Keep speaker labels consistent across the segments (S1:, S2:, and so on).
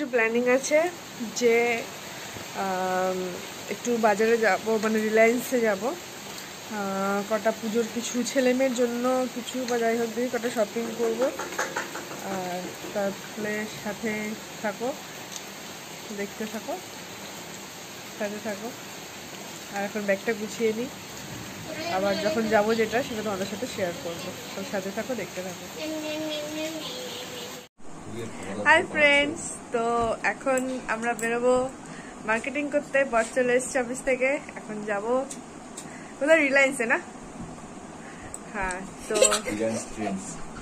S1: কিছু প্ল্যানিং আছে যে একটু বাজারে যাব, মানে রিলায়েন্সে যাব, কটা পুজোর কিছু ছেলেমেয়ের জন্য কিছু বা যাই হোক দিয়ে কটা শপিং করব। আর তাহলে সাথে থাকো, দেখতে থাকো, সাথে থাকো। আর এখন ব্যাগটা গুছিয়ে নিই, আবার যখন যাবো যেটা সেটা তোমাদের সাথে শেয়ার করবো। তো সাথে থাকো, দেখতে থাকো। হাই ফ্রেন্ডস, তো এখন আমরা বেরোবো মার্কেটিং করতে। বস চলে এসছে অফিস থেকে, এখন যাবো কোথায়? রিলায়েন্সে না? হ্যাঁ, তো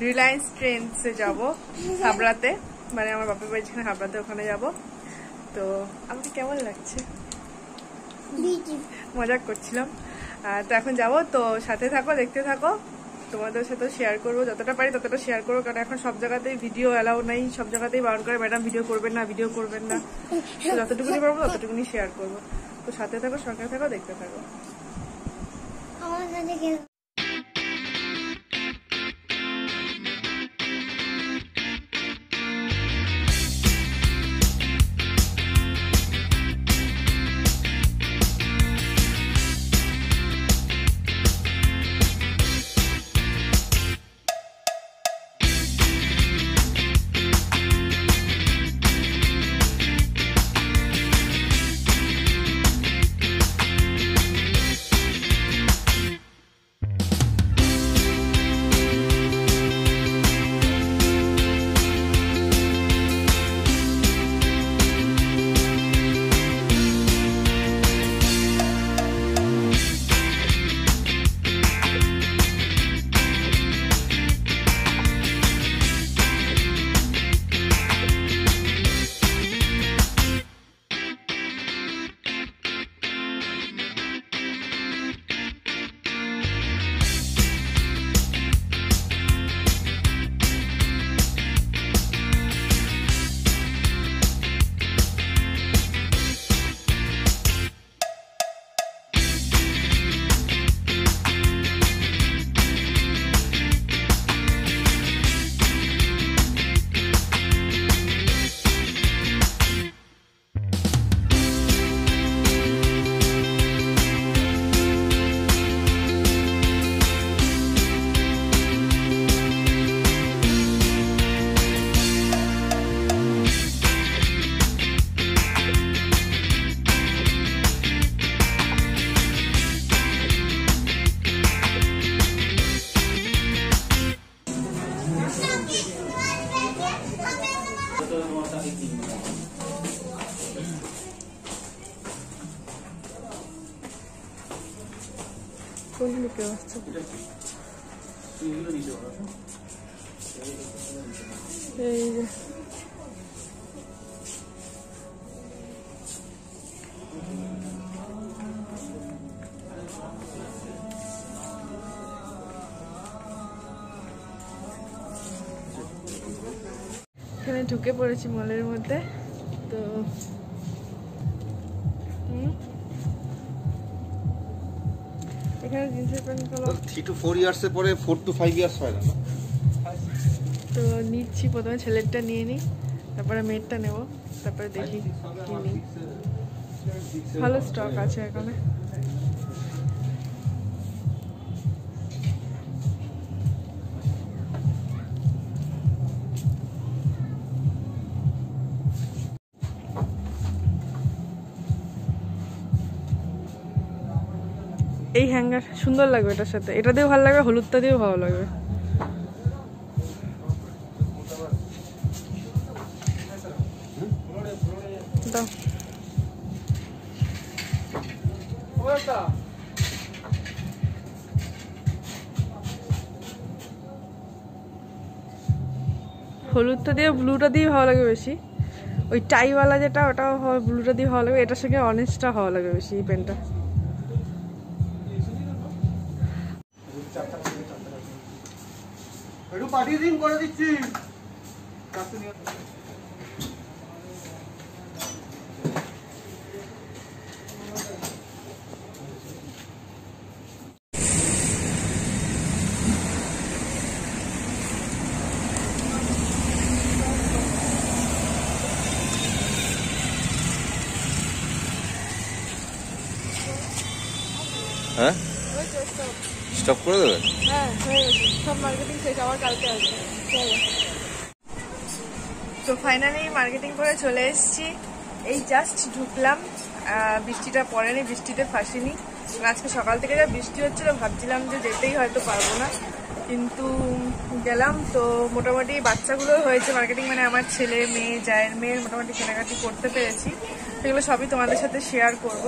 S1: রিলায়েন্স ট্রেন্ডসে যাবো হাবড়াতে, মানে আমার বাপের বাড়ি যেখানে হাবড়াতে, ওখানে যাবো। তো আমাকে কেমন লাগছে? মজা করছিলাম। তো এখন যাবো, তো সাথে থাকো, দেখতে থাকো। তোমাদের সাথে শেয়ার করবো, যতটা পারি ততটা শেয়ার করবো, কারণ এখন সব জায়গাতেই ভিডিও অ্যালাউ নেই, সব জায়গাতেই বারণ করে ম্যাডাম ভিডিও করবেন না, ভিডিও করবেন না। তো যতটুকুনি পারবো ততটুকুনি শেয়ার করবো। তো সাথে থাকো, সঙ্গে থাকো, দেখতে থাকো। কোন দিকে আসছে? এই যে এখানে ঢুকে পড়েছি মলের মধ্যে। তো এখানে জিন্সের প্যান্ট গুলো
S2: 3 to 4 ইয়ার্স এর পরে 4 to 5 ইয়ার্স হয় না।
S1: তো নিচ্ছি, প্রথমে ছেলেরটা নিয়ে নিই, তারপরে মেয়েরটা নেব, তারপরে দেখি কি নিই। ভালো স্টক আছে এখানে। এই হ্যাঙ্গার সুন্দর লাগবে এটার সাথে, এটা দিয়েও ভালো লাগবে, হলুদটা দিয়েও ভালো লাগবে। দাও। হলুদটা দিয়ে ব্লুটা দিয়ে ভালো লাগবে বেশি। ওই টাইওয়ালা যেটা, ওটা ব্লুটা দিয়ে ভালো লাগবে। এটার সঙ্গে অরেঞ্জটা ভালো লাগবে বেশি, এই পেনটা।
S2: একটু পাঠিয়ে দিন, করে দিচ্ছি। হ্যাঁ
S1: ওই তো stop।
S2: স্টপ করে দেবে?
S1: হ্যাঁ হয়ে গেছে, সব মার্কেটিং শেষ, আবার কালকে আসবে। চলো। তো ফাইনালি মার্কেটিং করে চলে এসেছি, এই জাস্ট ঢুকলাম। বৃষ্টিটা পড়েনি, বৃষ্টিতে ফাঁসিনি। আজকে সকাল থেকে যা বৃষ্টি হচ্ছিল ভাবছিলাম যে যেতেই হয়তো পারবো না, কিন্তু গেলাম। তো মোটামুটি বাচ্চাগুলো হয়েছে মার্কেটিং, মানে আমার ছেলে মেয়ে জায়ের মেয়ের মোটামুটি কেনাকাটি করতে পেরেছি। সেগুলো সবই তোমাদের সাথে শেয়ার করব।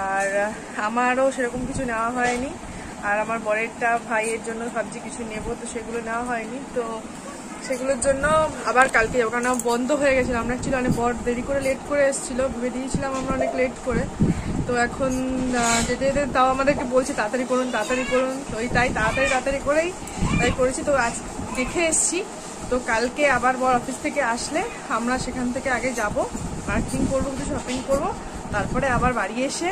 S1: আর আমারও সেরকম কিছু নেওয়া হয়নি, আর আমার বরেরটা ভাইয়ের জন্য ভাবছি কিছু নেব, তো সেগুলো নেওয়া হয়নি। তো সেগুলোর জন্য আবার কালকে যাবো, কারণ বন্ধ হয়ে গেছিলো। আমরা অ্যাকচুয়ালি অনেক বড় দেরি করে লেট করে এসেছিলো, বেরিয়েছিলাম আমরা অনেক লেট করে। তো এখন যেতে যেতে তাও আমাদেরকে বলছে তাড়াতাড়ি করুন তাড়াতাড়ি করুন, তো ওই তাই তাড়াতাড়ি করেই তাই করেছি। তো আজ দেখে এসছি, তো কালকে আবার বড় অফিস থেকে আসলে আমরা সেখান থেকে আগে যাব, মার্কেটিং করবো, কিছু শপিং করবো, তারপরে আবার বাড়ি এসে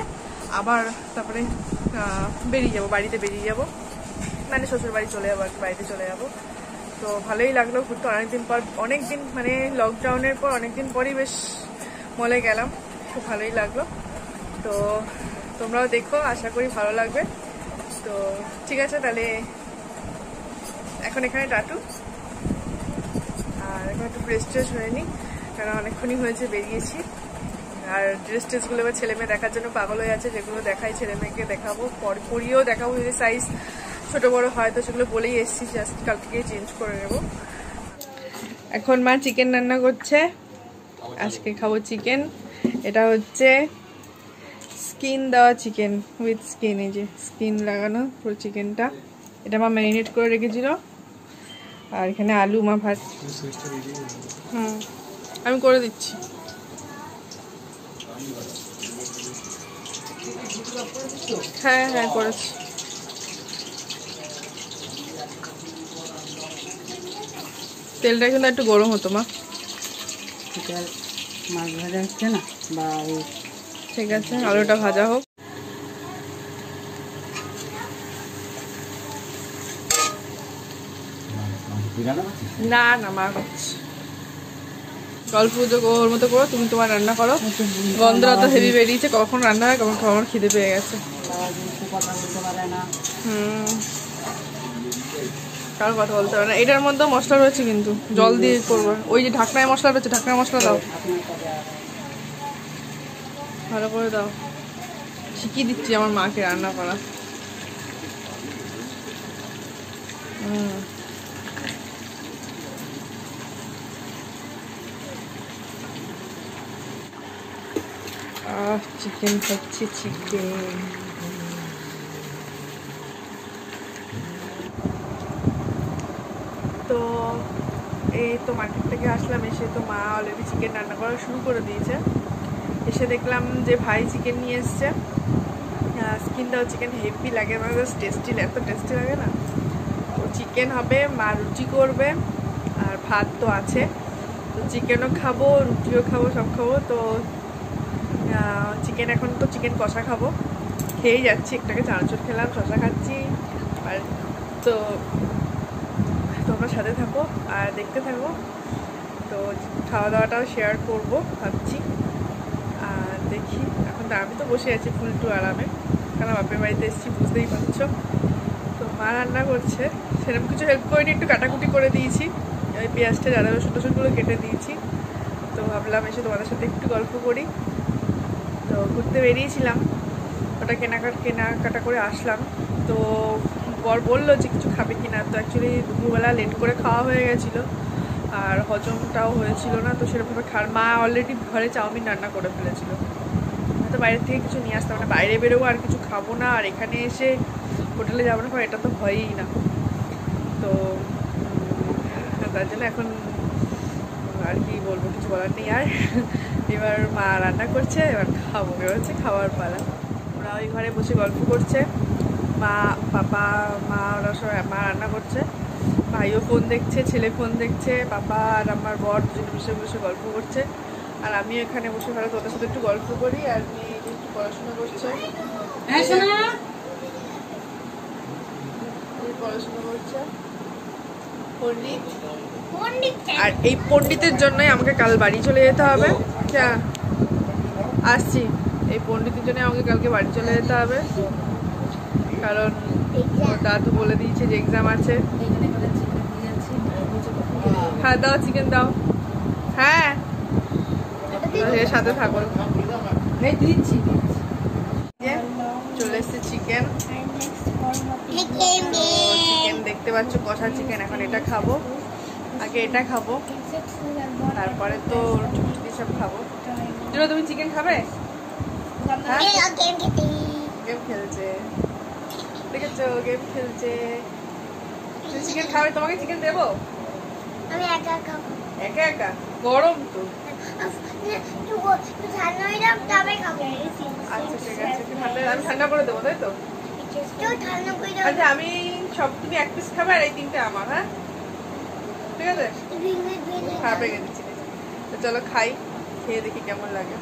S1: আবার তারপরে বেরিয়ে যাবো, বাড়িতে বেরিয়ে যাবো, মানে শ্বশুর বাড়ি চলে যাবো, বাড়িতে চলে যাবো। তো ভালোই লাগলো ঘুরতে, অনেকদিন পর, অনেকদিন মানে লকডাউনের পর অনেকদিন পরই বেশ মলে গেলাম, খুব ভালোই লাগলো। তো তোমরাও দেখো, আশা করি ভালো লাগবে। তো ঠিক আছে, তাহলে এখন এখানে টাটু, আর এখন একটু ড্রেস ট্রেস হয়ে নিই, কারণ অনেকক্ষণই হয়েছে বেরিয়েছি। আর ড্রেস ট্রেসগুলো এবার ছেলে মেয়ে দেখার জন্য পাগল হয়ে আছে, যেগুলো দেখাই ছেলে মেয়েকে দেখাবো, পরিয়েও দেখাবো, যদি সাইজ ছোট বড় হয় তো সেগুলো বলেই এসেছি, জাস্ট কাল থেকে চেঞ্জ করে নেব। এখন মা চিকেন রান্না করছে, আজকে খাবো চিকেন। এটা হচ্ছে স্কিন দেওয়া চিকেন, উইথ স্কিন, এই যে স্কিন লাগানো পুরো চিকেনটা, এটা মা ম্যারিনেট করে রেখেছিল। আর এখানে আলু মা ভাত, আমি করে দিচ্ছি। হ্যাঁ হ্যাঁ করেছি। তেলটা কিন্তু একটু গরম হতো মা,
S3: মাছ ভাজা হচ্ছে না বা
S1: ঠিক আছে, আলুটা ভাজা হোক। না না মা করছি, গল্প ওর মতো করো, তুমি তোমার রান্না করো। গন্ধটা তো হেভি বেরিয়েছে, কখন রান্না হয় কখন খাওয়ার খিদে পেয়ে গেছে।
S3: কথা বলতে পারে না।
S1: কারো কথা বলতে পারে না। এটার মধ্যেও মশলা রয়েছে, কিন্তু জল দিয়ে করবো। ওই যে ঢাকনায় মশলা রয়েছে, ঢাকনায় মশলা দাও, ভালো করে দাও। শিখিয়ে দিচ্ছি আমার মাকে রান্না করা। চিকেন খাচ্ছি, চিকেন। তো এই তো মার্কেট থেকে আসলাম, এসে তো মা অলরেডি চিকেন রান্না করা শুরু করে দিয়েছে। এসে দেখলাম যে ভাই চিকেন নিয়ে এসছে, স্কিন দেওয়া চিকেন, হেভি লাগে, মানে টেস্টি, এত টেস্টি লাগে না। তো চিকেন হবে, মা রুটি করবে, আর ভাত তো আছে। তো চিকেনও খাবো, রুটিও খাবো, সব খাবো। তো চিকেন, এখন তো চিকেন কষা খাবো, খেয়েই যাচ্ছি, একটাকে চানাচুর খেলাম, শশা খাচ্ছি। আর তো তোমরা সাথে থাকো আর দেখতে থাকো। তো খাওয়া দাওয়াটাও শেয়ার করবো ভাবছি। আর দেখি, এখন তো আমি তো বসে আছি ফুল টু আরামে, কারণ বাপের বাড়িতে এসেছি, বুঝতেই পারছো। তো মা রান্না করছে, সেরকম কিছু হেল্প করিনি, একটু কাটাকুটি করে দিয়েছি, ওই পেঁয়াজটা আদা রসুন টসুনগুলো কেটে দিয়েছি। তো ভাবলাম এসে তোমাদের সাথে একটু গল্প করি। তো ঘুরতে বেরিয়েছিলাম, ওটা কেনাকাটা করে আসলাম। তো বর বললো যে কিছু খাবে কিনা, তো অ্যাকচুয়ালি দুপুরবেলা লেট করে খাওয়া হয়ে গেছিলো, আর হজমটাও হয়েছিল না। তো সেরকমভাবে মা অলরেডি ঘরে চাউমিন রান্না করে ফেলেছিল, তো বাইরের থেকে কিছু নিয়ে আসতাম না, বাইরে বেরোবো আর কিছু খাবো না, আর এখানে এসে হোটেলে যাবো না, এটা তো হয়ই না। তো তার জন্য এখন আর কি বলবো, কিছু বলার নেই আর। এবার মা রান্না করছে, এবার খাবো, এবার হচ্ছে খাওয়ার পালা। ওরা ওই ঘরে বসে গল্প করছে, মা পাপা মা ওরা সবাই, মা রান্না করছে, ভাইও ফোন দেখছে, ছেলে ফোন দেখছে, পাপা আর আমার বর দুজনে বসে বসে গল্প করছে। আর আমি এখানে বসে ভালো তোদের সাথে একটু গল্প করি, আর মেয়ে একটু পড়াশোনা করছে, পড়াশোনা করছে পণ্ডিত। আর এই পণ্ডিতের জন্যই আমাকে কাল বাড়ি চলে যেতে হবে। আসছি, এই পণ্ডিতের জন্য আমাকে কালকে বাড়ি চলে যেতে হবে। কারণ ওর দাদু বলে দিয়েছে যে এক্সাম আছে। হ্যাঁ দাও, চিকেন দাও। হ্যাঁ এর সাথে থাকো। চলে এসছে চিকেন। চিকেন দেখতে পাচ্ছ, কষা চিকেন। এখন এটা খাবো, আগে এটা খাবো, তারপরে তো চুটি সব খাবো। তুমি চিকেন খাবে? গেম খেলছে, দেখেছো? গেম খেলছে। তুমি চিকেন খাবে? তোমাকে চিকেন দেবো?
S4: আমি একা খাবো।
S1: একা একা? গরম তো। আচ্ছা ঠিক আছে, আমি ঠান্ডা করে দেবো, তাই তো? আচ্ছা আমি সব, তুমি এক পিস খাবে আর এই তিনটে আমার। হ্যাঁ ঠিক আছে, খারাপ রেখে দিচ্ছি। তো চলো খাই, খেয়ে দেখি কেমন লাগে।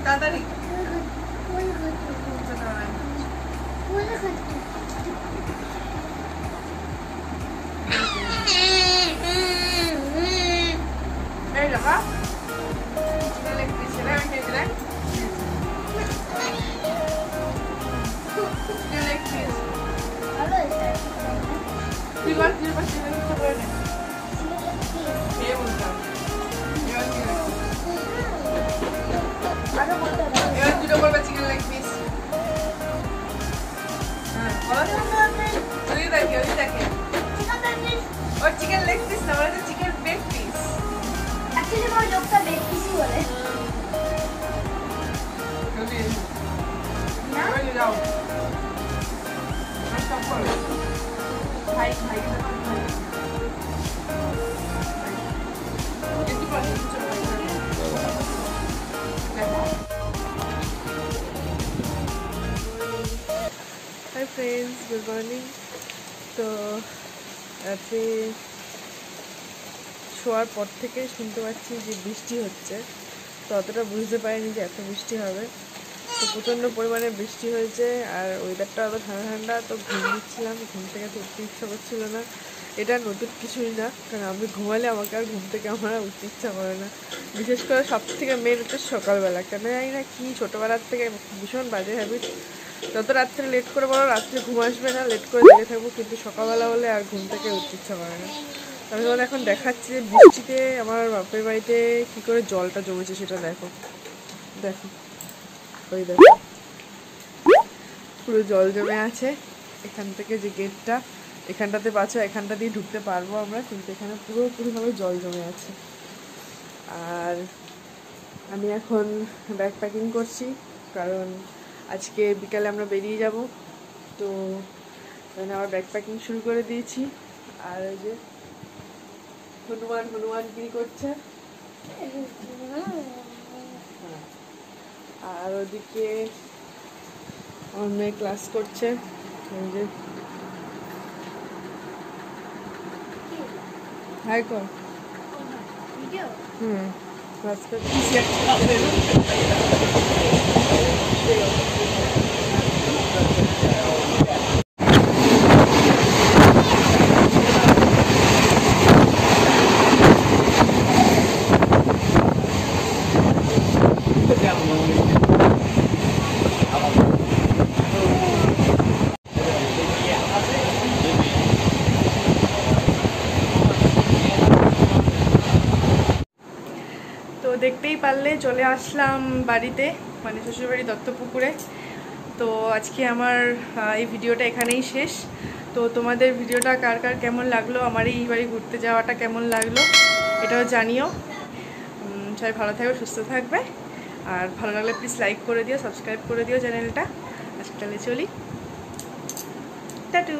S1: তাড়াতাড়ি এই দেখা leg piece leg piece leg piece তুই বল করে নে এই বলতাম এবার দুটো করবে চিকেন লেগ পিস। ওই দেখে ওর চিকেন লেগ পিস না, বলে চিকেন বেক পিস।
S4: অ্যাকচুয়ালি আমার লোকটা বেক পিসই বলে।
S1: যাও সব করো ভাই ভাই একটু পরে হাই ফ্রেন্ডস, গুড মর্নিং। তো রাতে শোয়ার পর থেকে শুনতে পাচ্ছি যে বৃষ্টি হচ্ছে, তো অতটা বুঝতে পারিনি যে এত বৃষ্টি হবে। তো প্রচণ্ড পরিমাণে বৃষ্টি হয়েছে আর ওয়েদারটা অত ঠান্ডা ঠান্ডা, তো ঘুম দিচ্ছিলাম, ঘুম থেকে তো উঠতে ইচ্ছা করছিল না। এটা নতুন কিছুই না, কারণ আমি ঘুমালে আমাকে আর ঘুম থেকে আমার উঠতে ইচ্ছা করে না। বিশেষ করে সব থেকে মেন হচ্ছে সকালবেলা, কেন জানি না কি ছোটোবেলার থেকে ভীষণ বাজে হ্যাবিট। যত রাত্রে লেট করে বলো রাত্রে ঘুম আসবে না, লেট করে জেগে থাকবো, কিন্তু সকালবেলা হলে আর ঘুম থেকে উঠতে ইচ্ছা করে না। আমি তোমাদের এখন দেখাচ্ছি যে বৃষ্টিতে আমার বাপের বাড়িতে কী করে জলটা জমেছে সেটা দেখো। দেখো ওই দেখো পুরো জল জমে আছে। এখান থেকে যে গেটটা এখানটাতে পাচ্ছ, এখানটা দিয়ে ঢুকতে পারবো আমরা, কিন্তু এখানে পুরোপুরিভাবে জল জমে আছে। আর আমি এখন ব্যাগ প্যাকিং করছি, কারণ আজকে বিকালে আমরা বেরিয়ে যাব। তো আমার ব্যাগ প্যাকিং শুরু করে দিয়েছি। আর ওই যে হনুমান কি করছে, আর ওদিকে আমার মেয়ে ক্লাস করছে। ওই যে হাই কর, ক্লাস করছি। দেখতেই পারলে চলে আসলাম বাড়িতে, মানে শ্বশুরবাড়ি দত্তপুকুরে। তো আজকে আমার এই ভিডিওটা এখানেই শেষ। তো তোমাদের ভিডিওটা কার কার কেমন লাগলো, আমার এই বাড়ি ঘুরতে যাওয়াটা কেমন লাগলো এটাও জানিও। সবাই ভালো থাকবে, সুস্থ থাকবে, আর ভালো লাগলে প্লিজ লাইক করে দিও, সাবস্ক্রাইব করে দিও চ্যানেলটা। আজকে তাহলে চলি, টাটু।